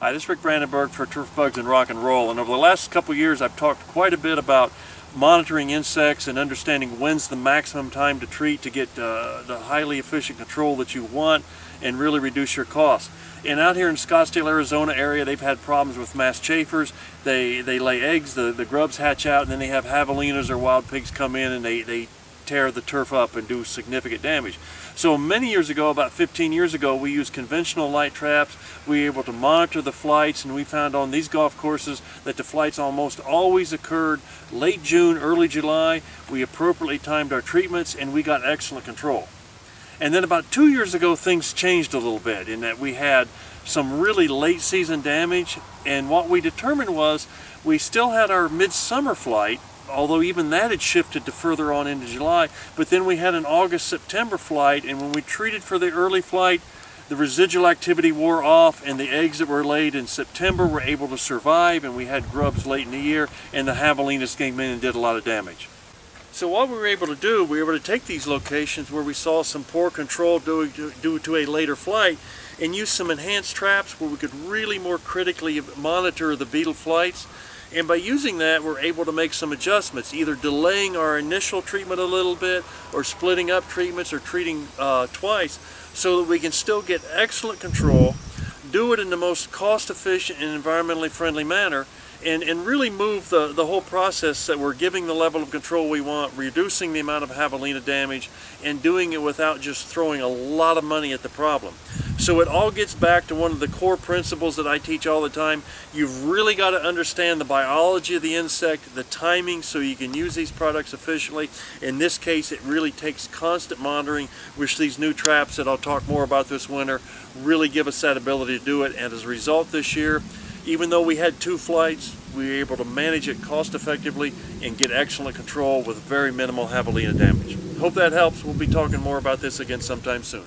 Hi, this is Rick Brandenburg for Turf Bugs and Rock and Roll, and over the last couple years I've talked quite a bit about monitoring insects and understanding when's the maximum time to treat to get the highly efficient control that you want and really reduce your costs. And out here in Scottsdale, Arizona area, they've had problems with mass chafers. They lay eggs, the grubs hatch out, and then they have javelinas or wild pigs come in and they tear the turf up and do significant damage. So many years ago, about 15 years ago, we used conventional light traps. We were able to monitor the flights, and we found on these golf courses that the flights almost always occurred late June, early July. We appropriately timed our treatments and we got excellent control. And then about 2 years ago, things changed a little bit in that we had some really late season damage, and what we determined was we still had our midsummer flight, although even that had shifted to further on into July, but then we had an August-September flight, and when we treated for the early flight, the residual activity wore off and the eggs that were laid in September were able to survive, and we had grubs late in the year, and the javelinas came in and did a lot of damage. So what we were able to do, we were able to take these locations where we saw some poor control due to a later flight and use some enhanced traps where we could really more critically monitor the beetle flights. And by using that, we're able to make some adjustments, either delaying our initial treatment a little bit or splitting up treatments or treating twice so that we can still get excellent control, do it in the most cost-efficient and environmentally friendly manner, and really move the whole process that we're giving the level of control we want, reducing the amount of javelina damage, and doing it without just throwing a lot of money at the problem. So it all gets back to one of the core principles that I teach all the time. You've really got to understand the biology of the insect, the timing, so you can use these products efficiently. In this case, it really takes constant monitoring, which these new traps that I'll talk more about this winter really give us that ability to do it. And as a result this year, even though we had 2 flights, we were able to manage it cost effectively and get excellent control with very minimal javelina damage. Hope that helps. We'll be talking more about this again sometime soon.